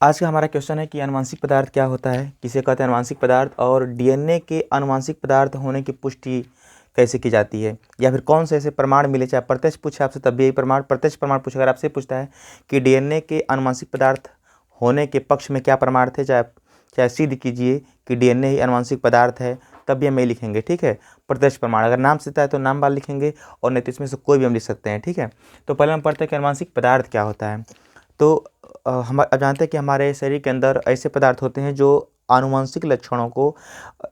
आज का हमारा क्वेश्चन है कि आनुवंशिक पदार्थ क्या होता है, किसे कहते हैं आनुवंशिक पदार्थ, और डीएनए के आनुवंशिक पदार्थ होने की पुष्टि कैसे की जाती है, या फिर कौन से ऐसे प्रमाण मिले, चाहे प्रत्यक्ष पूछे आपसे तब भी यही प्रमाण, प्रत्यक्ष प्रमाण पूछे अगर आपसे पूछता है कि डीएनए के आनुवंशिक पदार्थ होने के पक्ष में क्या प्रमाण थे, चाहे चाहे सिद्ध कीजिए कि डीएनए ही आनुवंशिक पदार्थ है, तब भी हम यही लिखेंगे। ठीक है, प्रत्यक्ष प्रमाण अगर नाम से है तो नाम वाला लिखेंगे, और नहीं तो इसमें से कोई भी हम लिख सकते हैं। ठीक है, तो पहले हम पढ़ते हैं कि आनुवंशिक पदार्थ क्या होता है। तो हम अब जानते हैं कि हमारे शरीर के अंदर ऐसे पदार्थ होते हैं जो आनुवंशिक लक्षणों को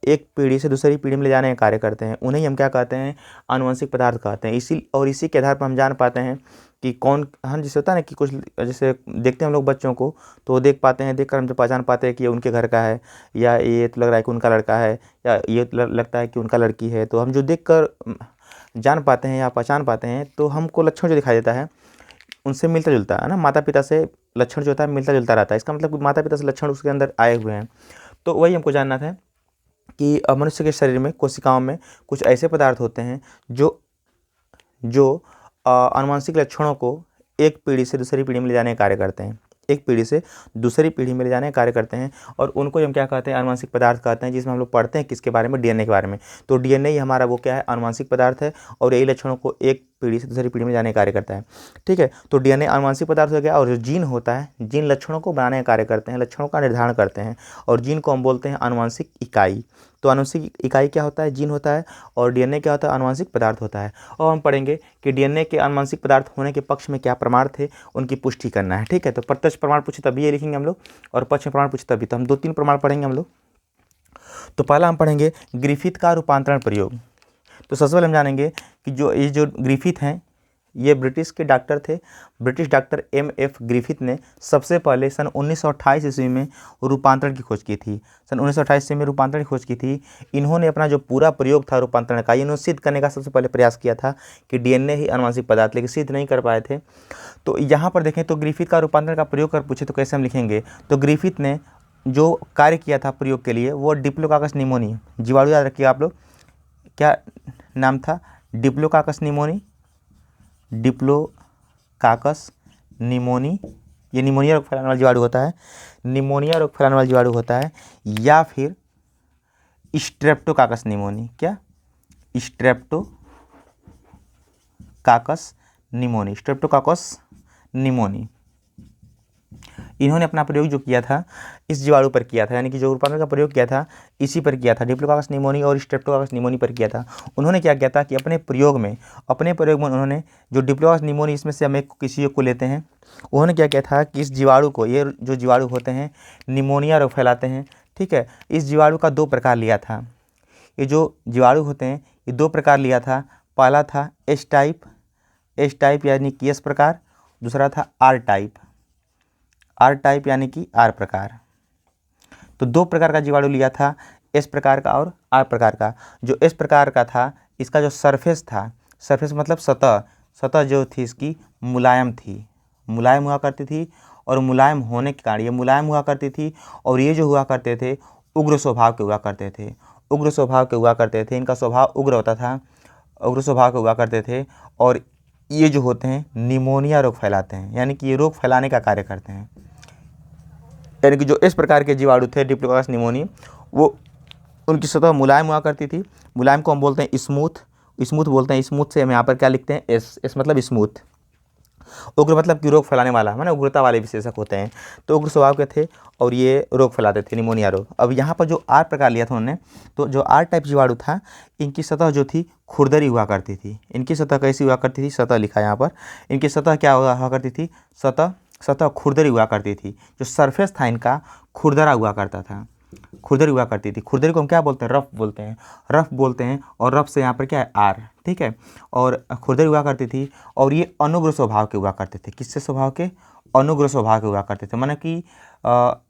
एक पीढ़ी से दूसरी पीढ़ी में ले जाने का कार्य करते हैं, उन्हें हम क्या कहते हैं, आनुवंशिक पदार्थ कहते हैं। इसी के आधार पर हम जान पाते हैं कि कौन, हम जैसे होता है ना कि कुछ जैसे देखते हैं हम लोग बच्चों को, तो देख पाते हैं, देखकर हम जो पहचान पाते हैं कि ये उनके घर का है, या ये तो लग रहा है कि उनका लड़का है, या ये लगता है कि उनका लड़की है। तो हम जो देख कर जान पाते हैं या पहचान पाते हैं, तो हमको लक्षण जो दिखाई देता है उनसे मिलता जुलता है ना, माता पिता से लक्षण जो होता है मिलता जुलता रहता है। इसका मतलब माता पिता से लक्षण उसके अंदर आए हुए हैं। तो वही हमको जानना था कि मनुष्य के शरीर में, कोशिकाओं में कुछ ऐसे पदार्थ होते हैं जो जो आनुवंशिक लक्षणों को एक पीढ़ी से दूसरी पीढ़ी में ले जाने का कार्य करते हैं, एक पीढ़ी से दूसरी पीढ़ी में ले जाने का कार्य करते हैं, और उनको हम क्या कहते हैं, आनुवंशिक पदार्थ कहते हैं। जिसमें हम लोग पढ़ते हैं किसके बारे में, डीएनए के बारे में। तो डीएनए ही हमारा वो क्या है, आनुवंशिक पदार्थ है, और यही लक्षणों को एक पीढ़ी से दूसरी पीढ़ी में जाने का कार्य करता है। ठीक है, तो डीएनए आनुवंशिक पदार्थ हो गया, और जो जीन होता है, जीन लक्षणों को बनाने का कार्य करते हैं, लक्षणों का निर्धारण करते हैं, और जीन को हम बोलते हैं आनुवंशिक इकाई। तो आनुवंशिक इकाई क्या होता है, जीन होता है, और डीएनए क्या होता है, आनुवंशिक पदार्थ होता है। और हम पढ़ेंगे कि डीएनए के आनुवंशिक पदार्थ होने के पक्ष में क्या प्रमाण थे, उनकी पुष्टि करना है। ठीक है, तो प्रत्यक्ष प्रमाण पूछे तभी ये लिखेंगे हम लोग, और पक्ष में प्रमाण पूछे तभी। तो हम 2-3 प्रमाण पढ़ेंगे हम लोग। तो पहला हम पढ़ेंगे ग्रिफिथ का रूपांतरण प्रयोग। तो सबसे पहले हम जानेंगे कि जो ग्रिफिथ हैं, ये ब्रिटिश के डॉक्टर थे। British doctor M.F. ग्रिफिथ ने सबसे पहले सन 1928 ईस्वी में रूपांतरण की खोज की थी। सन 1928 ईस्वी में रूपांतरण की खोज की थी। इन्होंने अपना जो पूरा प्रयोग था रूपांतरण का, इन्होंने सिद्ध करने का सबसे पहले प्रयास किया था कि डीएनए ही आनुवंशिक पदार्थ, लेकिन सिद्ध नहीं कर पाए थे। तो यहाँ पर देखें तो ग्रिफिथ का रूपांतरण का प्रयोग कर पूछे तो कैसे हम लिखेंगे। तो ग्रिफिथ ने जो कार्य किया था प्रयोग के लिए, वो डिप्लोकाकस निमोनी, जीवाणु याद रखिए आप लोग, क्या नाम था, डिप्लोकाकस निमोनी, डिप्लोकाकस निमोनी। ये निमोनिया रोग फैलाने वाला जीवाणु होता है, निमोनिया रोग फैलाने वाला जीवाणु होता है, या फिर स्ट्रेप्टोकाकस निमोनी। क्या, स्ट्रेप्टोकाकस निमोनी, स्ट्रेप्टोकाकस निमोनी। इन्होंने अपना प्रयोग जो किया था इस जीवाणु पर किया था, यानी कि जो रूपांतरण का प्रयोग किया था इसी पर किया था, डिप्लोकाकस निमोनी और स्ट्रेप्टोकाकस निमोनी पर किया था। उन्होंने क्या किया था कि अपने प्रयोग में उन्होंने जो डिप्लोकाकस निमोनी, इसमें से हम एक किसी को लेते हैं, उन्होंने क्या किया था कि इस जीवाणु को, ये जो जीवाणु होते हैं निमोनिया रोग फैलाते हैं, ठीक है, इस जीवाणु का 2 प्रकार लिया था। ये जो जीवाणु होते हैं ये 2 प्रकार लिया था। पहला था एस टाइप यानी कि एस प्रकार, दूसरा था आर टाइप यानी कि आर प्रकार। तो 2 प्रकार का जीवाणु लिया था, एस प्रकार का और आर प्रकार का। जो एस प्रकार का था, इसका जो सरफेस था, सरफेस मतलब सतह जो थी इसकी मुलायम थी, मुलायम हुआ करती थी, और मुलायम होने के कारण ये मुलायम हुआ करती थी, और ये जो हुआ करते थे उग्र स्वभाव के हुआ करते थे, उग्र स्वभाव के हुआ करते थे। इनका स्वभाव उग्र होता था, उग्र स्वभाव के हुआ करते थे, और ये जो होते हैं निमोनिया रोग फैलाते हैं, यानी कि ये रोग फैलाने का कार्य करते हैं। यानी कि जो इस प्रकार के जीवाणु थे डिप्लोकाकस निमोनी, वो उनकी सतह मुलायम हुआ करती थी। मुलायम को हम बोलते हैं स्मूथ बोलते हैं। स्मूथ से हम यहाँ पर क्या लिखते हैं, एस मतलब स्मूथ। उग्र मतलब कि रोग फैलाने वाला, माने उग्रता वाले विशेषक होते हैं। तो उग्र स्वभाव के थे, और ये रोग फैलाते थे, निमोनिया रोग। अब यहाँ पर जो आर प्रकार लिया था उन्होंने, तो जो आर टाइप जीवाणु था, इनकी सतह जो थी खुरदरी हुआ करती थी। इनकी सतह कैसी हुआ करती थी, सतह लिखा यहाँ पर, इनकी सतह क्या हुआ करती थी, सतह खुरदरी हुआ करती थी। जो सरफेस था इनका खुरदरा हुआ करता था, खुरदरी हुआ करती थी। खुरदरी को हम क्या बोलते हैं, रफ बोलते हैं, और रफ से यहाँ पर क्या है, आर। ठीक है, और खुरदरी हुआ करती थी, और ये अनुग्र स्वभाव के हुआ करते थे। किससे स्वभाव के, अनुग्र स्वभाव के हुआ करते थे, माने कि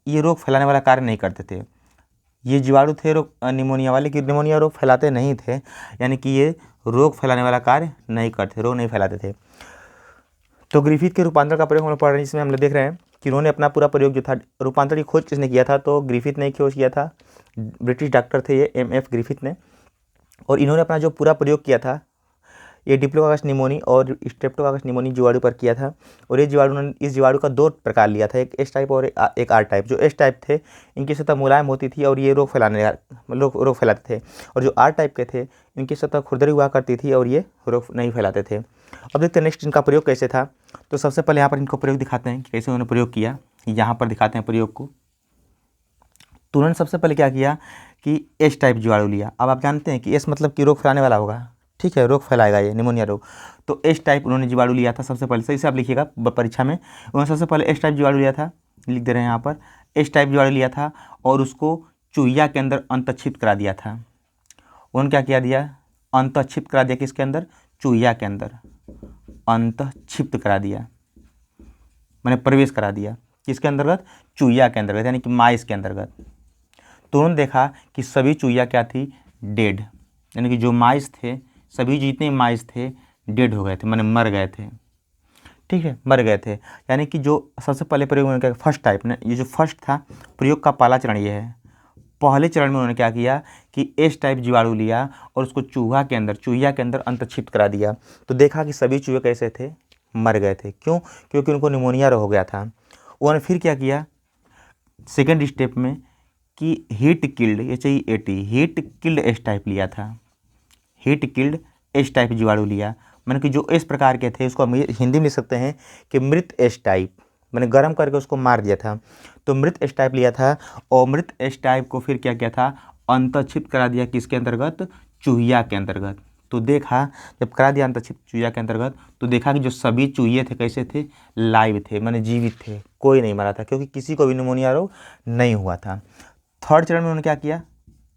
ये रोग फैलाने वाला कार्य नहीं करते थे। ये जीवाणु थे रोग निमोनिया वाले, कि निमोनिया रोग फैलाते नहीं थे, यानी कि ये रोग फैलाने वाला कार्य नहीं करते, रोग नहीं फैलाते थे। तो ग्रिफिथ के रूपांतरण का प्रयोग हम लोग पढ़ रहे हैं, जिसमें हम लोग देख रहे हैं कि उन्होंने अपना पूरा प्रयोग जो था, रूपांतरण की खोज किसने किया था, तो ग्रिफिथ ने खोज किया था। ब्रिटिश डॉक्टर थे ये M.F. ग्रिफिथ ने, और इन्होंने अपना जो पूरा प्रयोग किया था, ये डिप्लोकोकस निमोनी और स्ट्रेप्टोकोकस निमोनी जीवाणु पर किया था। और ये जीवाणु इस जीवाणु का 2 प्रकार लिया था, एक एस टाइप और एक आर टाइप। जो एस टाइप थे इनकी सतह मुलायम होती थी और ये रोग फैलाते थे, और जो आर टाइप के थे इनकी सतह खुरदरी हुआ करती थी और ये रोग नहीं फैलाते थे। अब देखते हैं नेक्स्ट इनका प्रयोग कैसे था। तो सबसे पहले यहाँ पर इनको प्रयोग दिखाते हैं कि कैसे उन्होंने प्रयोग किया, यहाँ पर दिखाते हैं प्रयोग को। तो उन्होंने सबसे पहले क्या किया कि एस टाइप जीवाणु लिया। अब आप जानते हैं कि एस मतलब कि रोग फैलाने वाला होगा, ठीक है, रोग फैलाएगा ये निमोनिया रोग। तो एस टाइप उन्होंने जीवाणु लिया था सबसे पहले, सही से आप लिखिएगा परीक्षा में। उन्होंने सबसे पहले एस टाइप जीवाणु लिया था, लिख दे रहे हैं यहाँ पर, एस टाइप जीवाणु लिया था और उसको चूहिया के अंदर अंतःक्षिप्त करा दिया था। उन्होंने क्या किया दिया, अंतःक्षिप्त करा दिया, किसके अंदर, चूहिया के अंदर अंतःक्षिप्त करा दिया, मैंने प्रवेश करा दिया, किसके अंतर्गत, चूहिया के अंतर्गत, यानी कि माइस के अंतर्गत। तो उन्होंने देखा कि सभी चूहिया क्या थी, डेड, यानी कि जो माइस थे, सभी जितने माइस थे डेड हो गए थे, माने मर गए थे, ठीक है, मर गए थे। यानी कि जो सबसे पहले प्रयोग उन्होंने क्या, फर्स्ट टाइप ने, ये जो फर्स्ट था प्रयोग का पहला चरण ये है। पहले चरण में उन्होंने क्या किया कि एस टाइप जीवाणु लिया और उसको चूहिया के अंदर अंतःक्षिप्त करा दिया। तो देखा कि सभी चूहे कैसे थे, मर गए थे। क्यों, क्योंकि उनको निमोनिया हो गया था। उन्होंने फिर क्या किया सेकेंड स्टेप में कि heat killed HIAT heat killed S type लिया था, हीट किल्ड एस टाइप जीवाणु लिया, मैंने कि जो इस प्रकार के थे उसको हम हिंदी में लिख सकते हैं कि मृत एस टाइप, मैंने गर्म करके उसको मार दिया था। तो मृत एस टाइप लिया था और मृत एस टाइप को फिर क्या किया था, अंतःक्षिप्त करा दिया, किसके अंतर्गत, चूहिया के अंतर्गत। तो देखा जब करा दिया अंतःक्षिप्त चूहिया के अंतर्गत, तो देखा कि जो सभी चूहिए थे कैसे थे, लाइव थे, माने जीवित थे, कोई नहीं मरा था, क्योंकि किसी को भी निमोनिया रोग नहीं हुआ था। थर्ड चरण में उन्होंने क्या किया,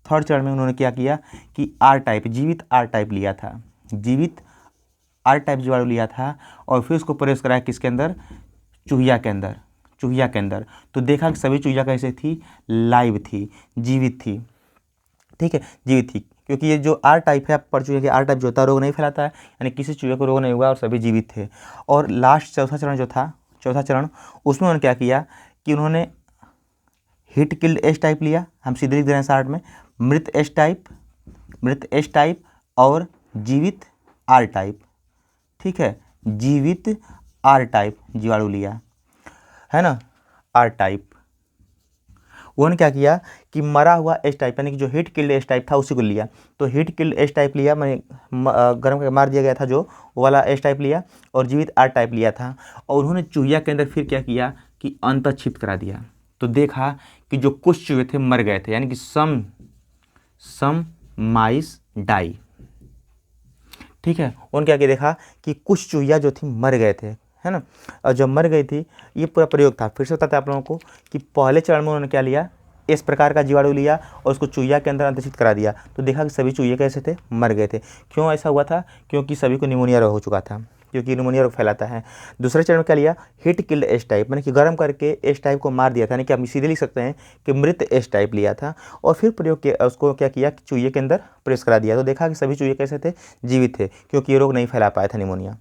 थर्ड चरण में उन्होंने क्या किया कि आर टाइप, जीवित आर टाइप लिया था, जीवित आर टाइप जीवाणु लिया था और फिर उसको प्रवेश कराया किसके अंदर, चूहिया के अंदर, चूहिया के अंदर। तो देखा कि सभी चूहिया कैसे थी, लाइव थी, जीवित थी, ठीक है, जीवित थी, क्योंकि ये जो आर टाइप है, आप पढ़ चुके कि आर टाइप जो होता है रोग नहीं फैलाता है, यानी किसी चूहे को रोग नहीं हुआ और सभी जीवित थे। और लास्ट चौथा चरण जो था, चौथा चरण, उसमें उन्होंने क्या किया कि उन्होंने हीट किल्ड एस टाइप लिया, हम सीधे लिख दे रहे हैं शार्ट में, मृत एस टाइप और जीवित आर टाइप, ठीक है, जीवित आर टाइप जीवाणु लिया है ना, आर टाइप। उन्होंने क्या किया कि मरा हुआ एस टाइप, यानी कि जो हीट किल्ड एस टाइप था उसी को लिया। तो हीट किल्ड एस टाइप लिया, मैंने गर्म करके मार दिया गया था जो, वो वाला एस टाइप लिया और जीवित आर टाइप लिया था। और उन्होंने चूहिया के अंदर फिर क्या किया कि अंतःक्षिप्त करा दिया। तो देखा कि जो कुछ चूहे थे मर गए थे, यानी कि सम माइस डाई, ठीक है। उन्होंने क्या किया, देखा कि कुछ चूहिया जो थी मर गए थे, है ना। और जब मर गई थी, ये पूरा प्रयोग था। फिर से बताते हैं आप लोगों को कि पहले चरण में उन्होंने क्या लिया, इस प्रकार का जीवाणु लिया और उसको चूहिया के अंदर अंतःक्षिप्त करा दिया। तो देखा कि सभी चूहे कैसे थे, मर गए थे। क्यों ऐसा हुआ था, क्योंकि सभी को निमोनिया रोग हो चुका था, क्योंकि निमोनिया रोग फैलाता है। दूसरे चरण में क्या लिया, हीट किल्ड एस टाइप, मैंने कि गर्म करके एस टाइप को मार दिया था, यानी कि आप सीधे लिख सकते हैं कि मृत एस टाइप लिया था। और फिर प्रयोग किया, उसको क्या किया कि चूहे के अंदर प्रेस करा दिया। तो देखा कि सभी चूहे कैसे थे, जीवित थे, क्योंकि ये रोग नहीं फैला पाया था निमोनिया।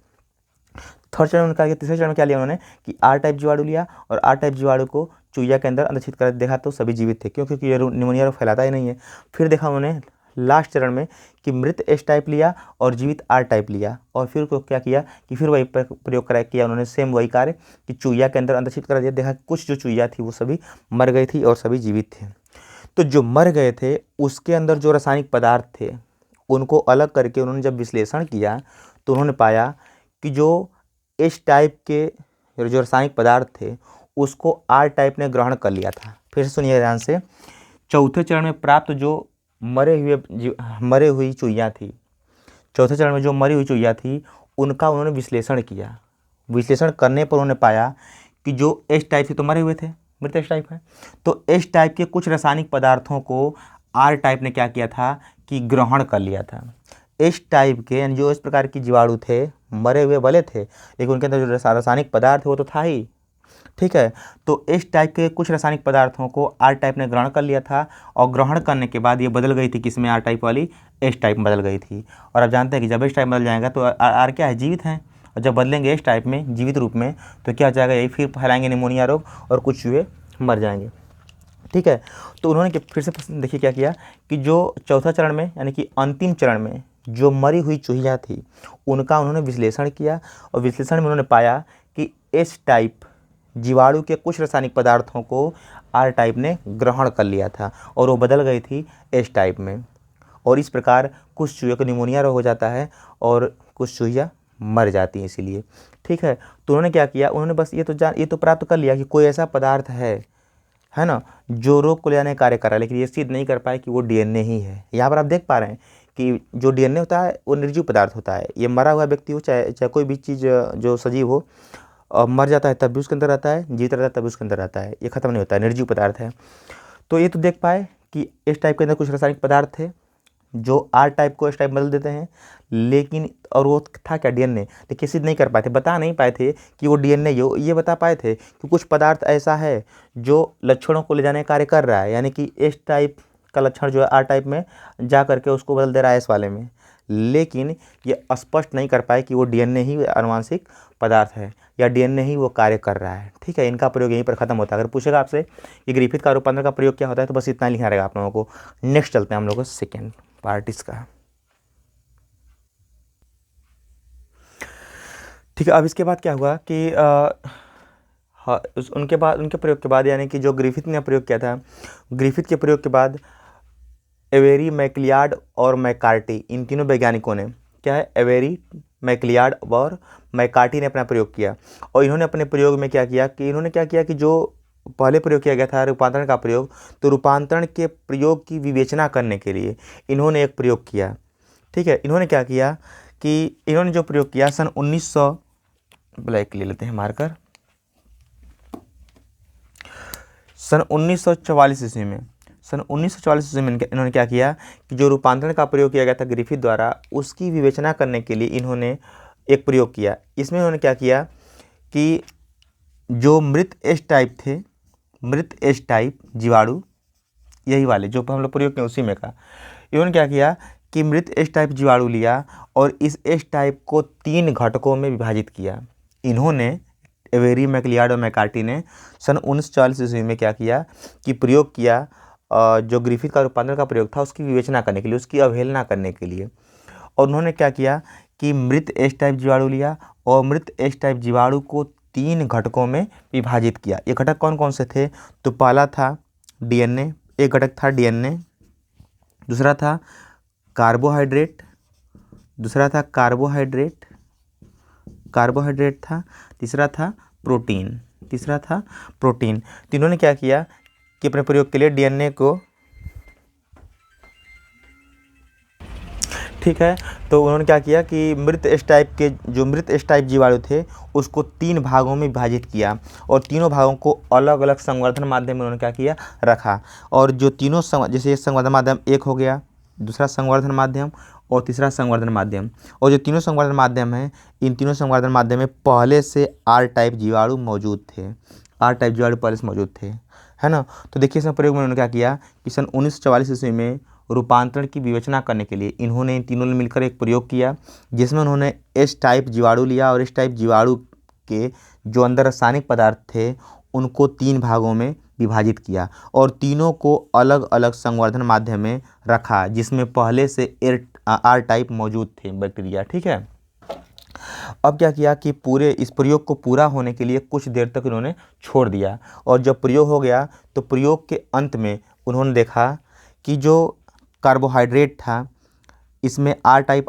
थर्ड चरण में क्या किया, तीसरे चरण में क्या लिया उन्होंने कि आर टाइप जीवाणु लिया और आर टाइप जीवाणु को चूहिया के अंदर अंतःक्षिप्त कर देखा तो सभी जीवित थे, क्योंकि ये निमोनिया रोग फैलाता ही नहीं है। फिर देखा उन्होंने लास्ट चरण में कि मृत एस टाइप लिया और जीवित आर टाइप लिया और फिर को क्या किया कि फिर वही प्रयोग करा किया उन्होंने, सेम वही कार्य कि चूहिया के अंदर अंतःक्षिप्त करा दिया। देखा कुछ जो चूहिया थी वो सभी मर गई थी और सभी जीवित थे। तो जो मर गए थे उसके अंदर जो रासायनिक पदार्थ थे उनको अलग करके उन्होंने जब विश्लेषण किया तो उन्होंने पाया कि जो एस टाइप के जो रासायनिक पदार्थ थे उसको आर टाइप ने ग्रहण कर लिया था। फिर से सुनिए ध्यान से, चौथे चरण में प्राप्त जो मरे हुई चूहिया थी, चौथे चरण में जो मरी हुई चूहिया थी उनका उन्होंने विश्लेषण किया। विश्लेषण करने पर उन्होंने पाया कि जो एस टाइप थे तो मरे हुए थे, मृत एस टाइप है, तो एस टाइप के कुछ रासायनिक पदार्थों को आर टाइप ने क्या किया था कि ग्रहण कर लिया था। एस टाइप के यानी जो इस प्रकार की जीवाणु थे मरे हुए भले थे लेकिन उनके अंदर जो रासायनिक पदार्थ है वो तो था ही, ठीक है। तो इस टाइप के कुछ रासायनिक पदार्थों को आर टाइप ने ग्रहण कर लिया था और ग्रहण करने के बाद ये बदल गई थी, किसमें, आर टाइप वाली एस टाइप में बदल गई थी। और आप जानते हैं कि जब एस टाइप बदल जाएगा तो आर क्या है, जीवित हैं, और जब बदलेंगे एस टाइप में जीवित रूप में तो क्या हो जाएगा, यही फिर फैलाएंगे निमोनिया रोग और कुछ चूहे मर जाएंगे, ठीक है। तो उन्होंने फिर से देखिए क्या किया कि जो चौथा चरण में यानी कि अंतिम चरण में जो मरी हुई चूहियाँ थी उनका उन्होंने विश्लेषण किया और विश्लेषण में उन्होंने पाया कि एस टाइप जीवाणु के कुछ रासायनिक पदार्थों को आर टाइप ने ग्रहण कर लिया था और वो बदल गई थी एस टाइप में, और इस प्रकार कुछ चूहियों को निमोनिया रोग हो जाता है और कुछ चूहियाँ मर जाती हैं इसीलिए। ठीक है, तो उन्होंने क्या किया, उन्होंने बस ये तो प्राप्त कर लिया कि कोई ऐसा पदार्थ है ना, जो रोग को ले जाने का कार्य कर रहा है, लेकिन ये सिद्ध नहीं कर पाए कि वो डीएनए ही है। यहाँ पर आप देख पा रहे हैं कि जो डीएनए होता है वो निर्जीव पदार्थ होता है। ये मरा हुआ व्यक्ति हो चाहे कोई भी चीज़ जो सजीव हो, और मर जाता है तब भी उसके अंदर रहता है, जीवित रहता है तब भी उसके अंदर रहता है, ये खत्म नहीं होता है, निर्जीव पदार्थ है। तो ये तो देख पाए कि इस टाइप के अंदर कुछ रासायनिक पदार्थ थे जो आर टाइप को इस टाइप बदल देते हैं, लेकिन और वो था क्या, डीएनए। लेकिन सिद्ध नहीं कर पाए थे, बता नहीं पाए थे कि वो डीएनए ये बता पाए थे कि कुछ पदार्थ ऐसा है जो लक्षणों को ले जाने का कार्य कर रहा है, यानी कि एस टाइप का लक्षण जो है आर टाइप में जा करके उसको बदल दे रहा है एस वाले में, लेकिन ये स्पष्ट नहीं कर पाए कि वो डीएनए ही आनुवंशिक पदार्थ है या डीएनए ही वो कार्य कर रहा है। ठीक है, इनका प्रयोग यहीं पर खत्म होता है। अगर पूछेगा आपसे कि ग्रिफिथ का रूपांतरण का प्रयोग क्या होता है तो बस इतना लिखना रहेगा आप लोगों को। नेक्स्ट चलते हैं हम लोग सेकेंड पार्ट इसका। ठीक है, अब इसके बाद क्या हुआ कि उनके प्रयोग के बाद, यानी कि जो ग्रिफिथ ने प्रयोग किया था, ग्रिफिथ के प्रयोग के बाद एवेरी, मैकलियार्ड और मैकार्टी, इन तीनों वैज्ञानिकों ने क्या है, एवेरी, मैकलियार्ड और मैकार्टी ने अपना प्रयोग किया। और इन्होंने अपने प्रयोग में क्या किया कि जो पहले प्रयोग किया गया था रूपांतरण का प्रयोग, तो रूपांतरण के प्रयोग की विवेचना करने के लिए इन्होंने एक प्रयोग किया। ठीक है, इन्होंने क्या किया कि इन्होंने जो प्रयोग किया सन 1900, ब्लैक ले लेते हैं मार्कर, सन 1944 ईस्वी में, सन 1944 ईस्वी में इन्होंने क्या किया कि जो रूपांतरण का प्रयोग किया गया था ग्रिफिथ द्वारा, उसकी विवेचना करने के लिए इन्होंने एक प्रयोग किया। इसमें इन्होंने क्या किया कि जो मृत एस टाइप थे, मृत एस टाइप जीवाणु, यही वाले जो हम लोग प्रयोग किए उसी में का, इन्होंने क्या किया कि मृत एस टाइप जीवाणु लिया और इस एस टाइप को 3 घटकों में विभाजित किया। इन्होंने एवेरी, मैकलियार्ड और मैकार्टी ने सन 1940 ईस्वी में क्या किया कि प्रयोग किया, जो ग्रिफिथ का रूपांतरण का प्रयोग था उसकी विवेचना करने के लिए, उसकी अवहेलना करने के लिए। और उन्होंने क्या किया कि मृत एस टाइप जीवाणु लिया और मृत एस टाइप जीवाणु को 3 घटकों में विभाजित किया। ये घटक कौन कौन से थे, तो पहला था डीएनए, एक घटक था डीएनए, दूसरा था कार्बोहाइड्रेट, दूसरा था कार्बोहाइड्रेट था, तीसरा था प्रोटीन, तीनों ने क्या किया कि अपने प्रयोग के लिए डीएनए को, ठीक है, तो उन्होंने क्या किया कि मृत एस टाइप जीवाणु थे उसको 3 भागों में विभाजित किया और तीनों भागों को अलग अलग संवर्धन माध्यम में उन्होंने क्या किया, रखा। और जो तीनों जैसे संवर्धन माध्यम एक हो गया, दूसरा संवर्धन माध्यम और तीसरा संवर्धन माध्यम, और जो तीनों संवर्धन माध्यम हैं, इन तीनों संवर्धन माध्यम में पहले से आर टाइप जीवाणु मौजूद थे, पहले से मौजूद थे, है ना। तो देखिए इसमें प्रयोग में उन्होंने क्या किया कि सन 1944 ईस्वी में रूपांतरण की विवेचना करने के लिए इन तीनों ने मिलकर एक प्रयोग किया, जिसमें उन्होंने एस टाइप जीवाणु लिया और एस टाइप जीवाणु के जो अंदर रासायनिक पदार्थ थे उनको 3 भागों में विभाजित किया और तीनों को अलग अलग संवर्धन माध्यम में रखा, जिसमें पहले से आर टाइप मौजूद थे बैक्टीरिया। ठीक है, अब क्या किया कि पूरे इस प्रयोग को पूरा होने के लिए कुछ देर तक इन्होंने छोड़ दिया, और जब प्रयोग हो गया तो प्रयोग के अंत में उन्होंने देखा कि जो कार्बोहाइड्रेट था इसमें आर टाइप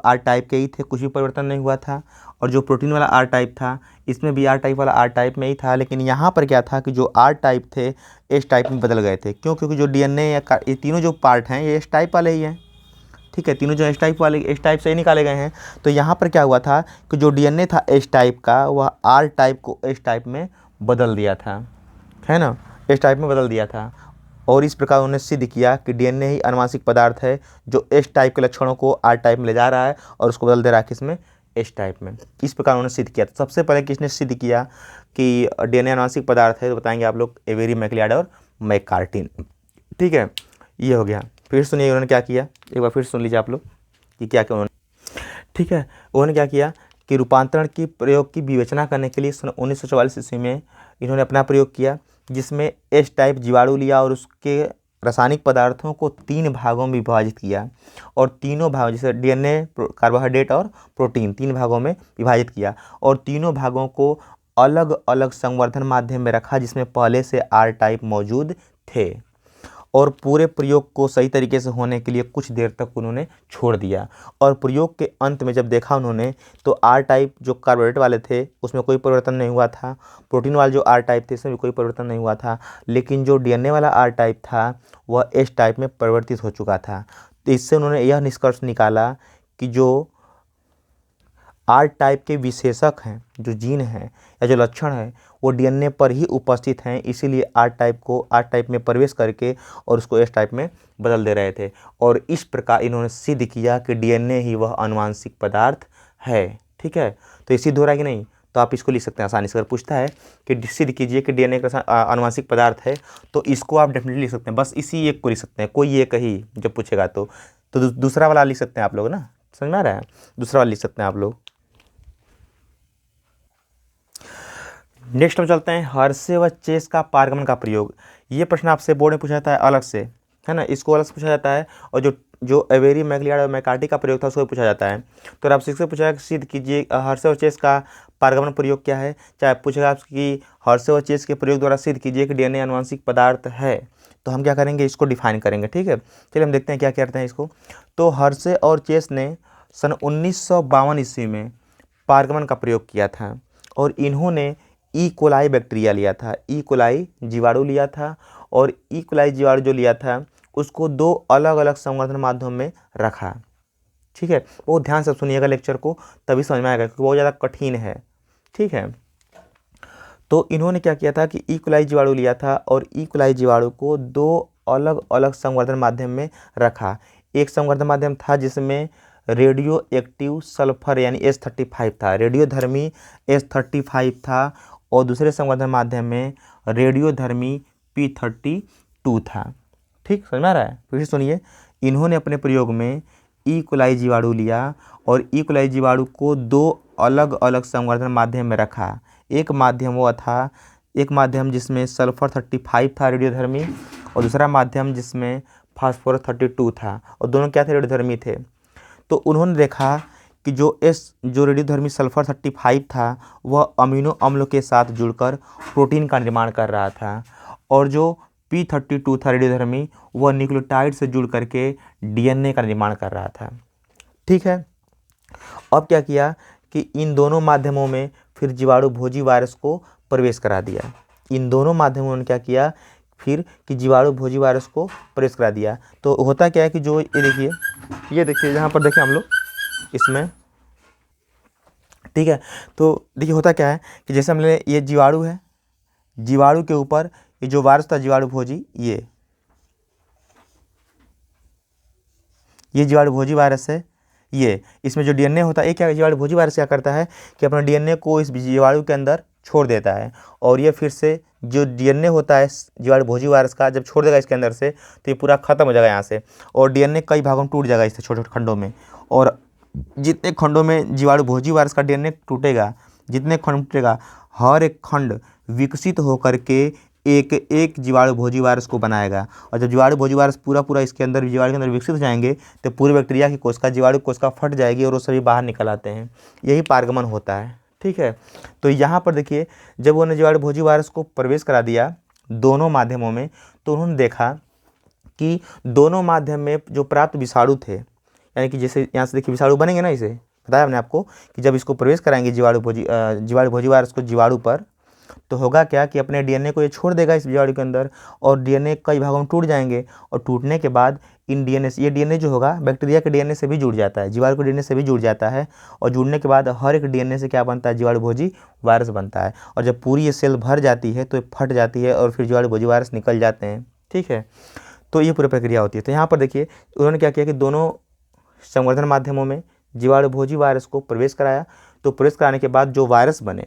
के ही थे, कुछ भी परिवर्तन नहीं हुआ था, और जो प्रोटीन वाला आर टाइप था इसमें भी आर टाइप में ही था, लेकिन यहाँ पर क्या था कि जो आर टाइप थे एस टाइप में बदल गए थे। क्यों? क्योंकि जो डीएनए या ये तीनों जो पार्ट हैं ये एस टाइप वाले ही हैं। ठीक है, तीनों जो एस टाइप से ही निकाले गए हैं। तो यहाँ पर क्या हुआ था कि जो डीएनए था एस टाइप का वह आर टाइप को एस टाइप में बदल दिया था, है ना, एस टाइप में बदल दिया था। और इस प्रकार उन्होंने सिद्ध किया कि डीएनए ही आनुवंशिक पदार्थ है जो एस टाइप के लक्षणों को आर टाइप में ले जा रहा है और उसको बदल दे रहा है किसमें, एस टाइप में। इस प्रकार उन्होंने सिद्ध किया। तो सबसे पहले किसने सिद्ध किया कि डीएनए आनुवंशिक पदार्थ है, तो बताएंगे आप लोग एवेरी, मैकलियार्ड और मैकार्टी। ठीक है, ये हो गया। फिर सुनिए उन्होंने क्या किया, एक बार फिर सुन लीजिए आप लोग कि क्या क्या उन्होंने। ठीक है, उन्होंने क्या किया कि रूपांतरण की प्रयोग की विवेचना करने के लिए सन 1944 ईस्वी में इन्होंने अपना प्रयोग किया, जिसमें एस टाइप जीवाणु लिया और उसके रासायनिक पदार्थों को 3 भागों में विभाजित किया और तीनों भाग जैसे डीएनए, कार्बोहाइड्रेट और प्रोटीन 3 भागों में विभाजित किया और तीनों भागों को अलग अलग संवर्धन माध्यम में रखा जिसमें पहले से आर टाइप मौजूद थे और पूरे प्रयोग को सही तरीके से होने के लिए कुछ देर तक उन्होंने छोड़ दिया और प्रयोग के अंत में जब देखा उन्होंने तो आर टाइप जो कार्बोहाइड्रेट वाले थे उसमें कोई परिवर्तन नहीं हुआ था, प्रोटीन वाले जो आर टाइप थे इसमें भी कोई परिवर्तन नहीं हुआ था, लेकिन जो डीएनए वाला आर टाइप था वह एस टाइप में परिवर्तित हो चुका था। तो इससे उन्होंने यह निष्कर्ष निकाला कि जो आर टाइप के विशेषक हैं, जो जीन हैं या जो लक्षण हैं वो डीएनए पर ही उपस्थित हैं, इसीलिए आर टाइप को आर टाइप में प्रवेश करके और उसको एस टाइप में बदल दे रहे थे और इस प्रकार इन्होंने सिद्ध किया कि डीएनए ही वह आनुवांशिक पदार्थ है। ठीक है, तो ये सिद्ध हो रहा है कि नहीं? तो आप इसको लिख सकते हैं आसानी से। अगर पूछता है कि सिद्ध कीजिए कि डीएनए का आनुवांशिक पदार्थ है तो इसको आप डेफिनेटली लिख सकते हैं, बस इसी एक को लिख सकते हैं, कोई एक ही जब पूछेगा तो दूसरा वाला लिख सकते हैं आप लोग ना, समझ में आ रहा है? दूसरा वाला लिख सकते हैं आप लोग। नेक्स्ट हम चलते हैं हर्शे व चेस का पारगमन का प्रयोग। ये प्रश्न आपसे बोर्ड में पूछा जाता है अलग से, है ना, इसको अलग से पूछा जाता है और जो एवेरी, मैकलियाड और मैकार्टी का प्रयोग था उसको पूछा जाता है। तो आपसे इससे पूछा कि सिद्ध कीजिए हर्शे और चेस का पारगमन प्रयोग क्या है, चाहे पूछेगा आपकी हर्शे और चेस के प्रयोग द्वारा सिद्ध कीजिए कि डीएनए आनुवंशिक पदार्थ है, तो हम क्या करेंगे, इसको डिफाइन करेंगे। ठीक है, चलिए हम देखते हैं क्या कहते हैं इसको। तो हर्शे और चेस ने सन 1952 ईस्वी में पारगमन का प्रयोग किया था और इन्होंने ई कोलाई बैक्टीरिया लिया था, ई कोलाई जीवाणु लिया था और ई कोलाई जीवाणु जो लिया था उसको 2 अलग अलग संवर्धन माध्यम में रखा। ठीक है, वो ध्यान से सुनिएगा लेक्चर को, तभी समझ में आएगा क्योंकि बहुत ज़्यादा कठिन है। ठीक है, तो इन्होंने क्या किया था कि ई कोलाई जीवाणु लिया था और ई कोलाई जीवाणु को 2 अलग अलग संवर्धन माध्यम में रखा। एक संवर्धन माध्यम था जिसमें रेडियो एक्टिव सल्फर यानी S35 था, रेडियोधर्मी S35 था और दूसरे संवर्धन माध्यम में रेडियोधर्मी P32 था। ठीक, समझ में आ रहा है? फिर से सुनिए, इन्होंने अपने प्रयोग में ई कोलाई जीवाणु लिया और ई कोलाई जीवाणु को 2 अलग अलग संवर्धन माध्यम में रखा। एक माध्यम जिसमें सल्फर 35 था रेडियोधर्मी और दूसरा माध्यम जिसमें फास्फोरस 32 था और दोनों क्या थे, रेडियोधर्मी थे। तो उन्होंने देखा कि जो रेडियोधर्मी सल्फर 35 था वह अमीनो अम्ल के साथ जुड़कर प्रोटीन का निर्माण कर रहा था और जो P32 था रेडियोधर्मी वह न्यूक्लियोटाइड से जुड़ करके डीएनए का निर्माण कर रहा था। ठीक है, अब क्या किया कि इन दोनों माध्यमों में फिर जीवाणु भोजी वायरस को प्रवेश करा दिया। इन दोनों माध्यमों ने क्या किया फिर कि जीवाणु भोजी वायरस को प्रवेश करा दिया। तो होता क्या है कि जो ये देखिए यहाँ पर देखिए हम लोग इसमें, ठीक है, तो देखिए होता क्या है कि जैसे हमने ये जीवाणु है, जीवाणु के ऊपर ये जो वायरस था जीवाणु भोजी, ये जीवाणु भोजी वायरस है। ये इसमें जो डीएनए होता है, क्या जीवाणु भोजी वायरस क्या करता है कि अपना डीएनए को इस जीवाणु के अंदर छोड़ देता है और ये फिर से जो डीएनए होता है जीवाणु भोजी वायरस का जब छोड़ देगा इसके अंदर से तो ये पूरा खत्म हो जाएगा यहाँ से और डीएनए कई भागों में टूट जाएगा इससे छोटे छोटे खंडों में। और जितने खंडों में जीवाणु भोजी वायरस का डीएनए टूटेगा, जितने खंड टूटेगा, हर एक खंड विकसित होकर के एक एक जीवाणु भोजी वायरस को बनाएगा और जब जीवाणु भोजी वायरस पूरा इसके अंदर जीवाणु के अंदर विकसित हो जाएंगे तो पूरे बैक्टीरिया की कोशिका जीवाणु कोशिका फट जाएगी और वो सभी बाहर निकल आते हैं। यही पारगमन होता है। ठीक है, तो यहाँ पर देखिए जब उन्होंने जीवाणु भोजी वायरस को प्रवेश करा दिया दोनों माध्यमों में तो उन्होंने देखा कि दोनों माध्यम में जो प्राप्त विषाणु थे, यानी कि जैसे यहाँ से देखिए विषाणु बनेंगे ना, इसे बताया हमने आपको कि जब इसको प्रवेश कराएंगे जीवाणु भोजी वायरस को जीवाणु पर तो होगा क्या कि अपने डीएनए को ये छोड़ देगा इस जीवाणु के अंदर और डीएनए कई भागों में टूट जाएंगे और टूटने के बाद इन डीएनए से, ये डीएनए जो होगा बैक्टीरिया के डीएनए से भी जुड़ जाता है, जीवाणु के डीएनए से भी जुड़ जाता है और जुड़ने के बाद हर एक डीएनए से क्या बनता है, जीवाणु भोजी वायरस बनता है और जब पूरी ये सेल भर जाती है तो ये फट जाती है और फिर जीवाणु भोजी वायरस निकल जाते हैं। ठीक है, तो ये पूरी प्रक्रिया होती है। तो यहाँ पर देखिए उन्होंने क्या किया कि दोनों संवर्धन माध्यमों में जीवाणु भोजी वायरस को प्रवेश कराया। तो प्रवेश कराने के बाद जो वायरस बने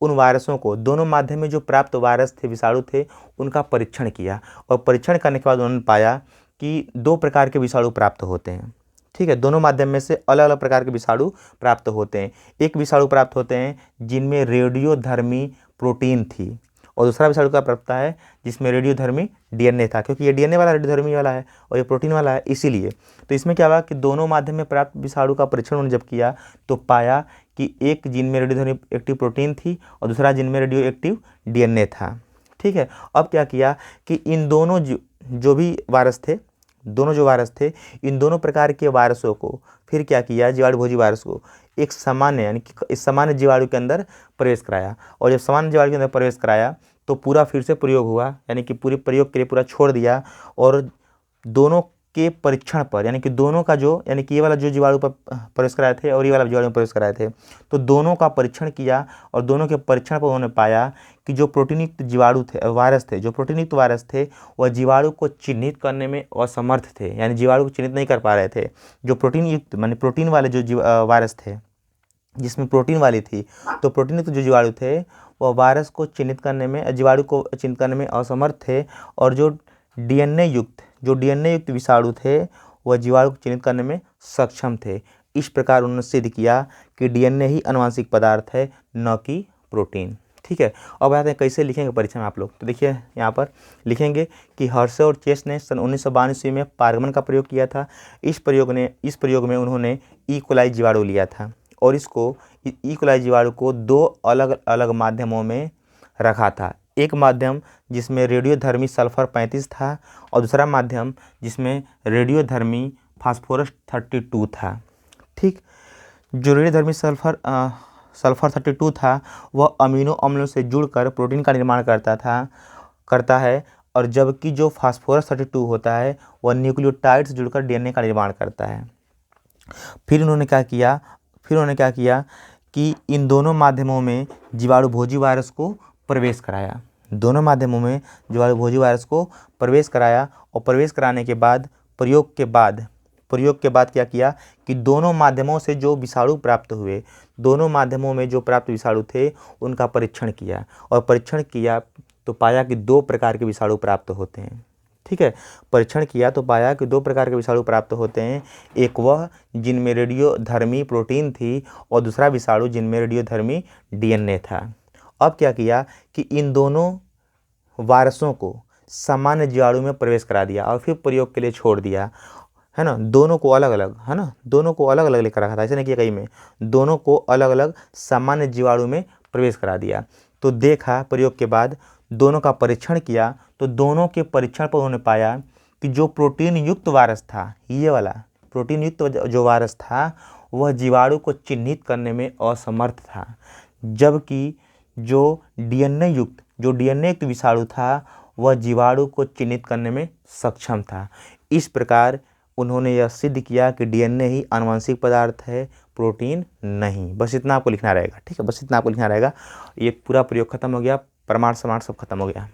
उन वायरसों को दोनों माध्यम में जो प्राप्त वायरस थे, विषाणु थे, उनका परीक्षण किया और परीक्षण करने के बाद उन्होंने पाया कि 2 प्रकार के विषाणु प्राप्त होते हैं। ठीक है, दोनों माध्यम में से अलग अलग प्रकार के विषाणु प्राप्त होते हैं। एक विषाणु प्राप्त होते हैं जिनमें रेडियोधर्मी प्रोटीन थी और दूसरा विषाणु का प्रवक्ता है जिसमें रेडियोधर्मी डीएनए था, क्योंकि ये डीएनए वाला रेडियोधर्मी वाला है और ये प्रोटीन वाला है, इसीलिए। तो इसमें क्या हुआ कि दोनों माध्यम में प्राप्त विषाणु का परीक्षण उन्होंने जब किया तो पाया कि एक जीन में रेडियोधर्मी एक्टिव प्रोटीन थी और दूसरा जीन में रेडियो एक्टिव डीएनए था। ठीक है, अब क्या किया कि इन दोनों जो भी वायरस थे, दोनों जो वायरस थे, इन दोनों प्रकार के वायरसों को फिर क्या किया, जीवाणु भोजी वायरस को एक सामान्य यानी कि इस सामान्य जीवाणु के अंदर प्रवेश कराया। और जब सामान्य जीवाणु के अंदर प्रवेश कराया तो पूरा फिर से प्रयोग हुआ, यानी कि पूरे प्रयोग के लिए पूरा छोड़ दिया और दोनों के परीक्षण पर, यानी कि दोनों का जो, यानी कि ये वाला जो जीवाणु पर प्रवेश कराए थे और ये वाला जीवाणु प्रवेश कराए थे, तो दोनों का परीक्षण किया और दोनों के परीक्षण पर उन्होंने पाया कि जो प्रोटीन युक्त जीवाणु थे, वायरस थे, जो प्रोटीन युक्त वायरस थे वह जीवाणु को चिन्हित करने में असमर्थ थे, यानी जीवाणु को चिन्हित नहीं कर पा रहे थे। जो प्रोटीन युक्त माने प्रोटीन वाले जो वायरस थे जिसमें प्रोटीन वाली थी, तो प्रोटीन युक्त जो जीवाणु थे वह वायरस को चिन्हित करने में, जीवाणु को चिन्हित करने में असमर्थ थे। और जो डीएनए युक्त विषाणु थे वह जीवाणु को चिन्हित करने में सक्षम थे। इस प्रकार उन्होंने सिद्ध किया कि डीएनए ही आनुवंशिक पदार्थ है, न कि प्रोटीन। ठीक है, अब आते हैं कैसे लिखेंगे परीक्षा में आप लोग। तो देखिए यहाँ पर लिखेंगे कि हर्शे और चेस ने सन 1992 ईस्वी में पारगमन का प्रयोग किया था। इस प्रयोग में उन्होंने ई कोलाई जीवाणु लिया था और इसको ई कोलाई जीवाणु को दो अलग अलग माध्यमों में रखा था। एक माध्यम जिसमें रेडियोधर्मी सल्फर 35 था और दूसरा माध्यम जिसमें रेडियोधर्मी फास्फोरस 32 था। ठीक, जो रेडियोधर्मी सल्फर 32 था वह अमीनो अम्लों से जुड़कर प्रोटीन का निर्माण करता है और जबकि जो फास्फोरस 32 होता है वह न्यूक्लियोटाइड्स जुड़कर डीएनए का निर्माण करता है। फिर उन्होंने क्या किया कि इन दोनों माध्यमों में जीवाणु भोजी वायरस को प्रवेश कराया। दोनों माध्यमों में जीवाणु भोजी वायरस को प्रवेश कराया और प्रवेश कराने के बाद प्रयोग के बाद क्या किया कि दोनों माध्यमों से जो विषाणु प्राप्त हुए, दोनों माध्यमों में जो प्राप्त विषाणु थे उनका परीक्षण किया और परीक्षण किया तो पाया कि दो प्रकार के विषाणु प्राप्त होते हैं। ठीक है, परीक्षण किया तो पाया कि दो प्रकार के विषाणु प्राप्त होते हैं, एक वह जिनमें रेडियोधर्मी प्रोटीन थी और दूसरा विषाणु जिनमें रेडियोधर्मी डीएनए था। अब क्या किया कि इन दोनों वायरसों को सामान्य जीवाणु में प्रवेश करा दिया और फिर प्रयोग के लिए छोड़ दिया, है ना। दोनों को अलग अलग, है ना, दोनों को अलग अलग लेकर रखा था, ऐसे नहीं किया कहीं में, दोनों को अलग अलग सामान्य जीवाणु में प्रवेश करा दिया। तो देखा प्रयोग के बाद, दोनों का परीक्षण किया तो दोनों के परीक्षण पर उन्होंने पाया कि जो प्रोटीन युक्त वायरस था, ये वाला प्रोटीन युक्त जो वायरस था वह जीवाणु को चिन्हित करने में असमर्थ था, जबकि जो डीएनए युक्त विषाणु था वह जीवाणु को चिन्हित करने में सक्षम था। इस प्रकार उन्होंने यह सिद्ध किया कि डीएनए ही आनुवंशिक पदार्थ है, प्रोटीन नहीं। बस इतना आपको लिखना रहेगा। ठीक है, बस इतना आपको लिखना रहेगा। ये पूरा प्रयोग खत्म हो गया, प्रमाण समाण सब खत्म हो गया।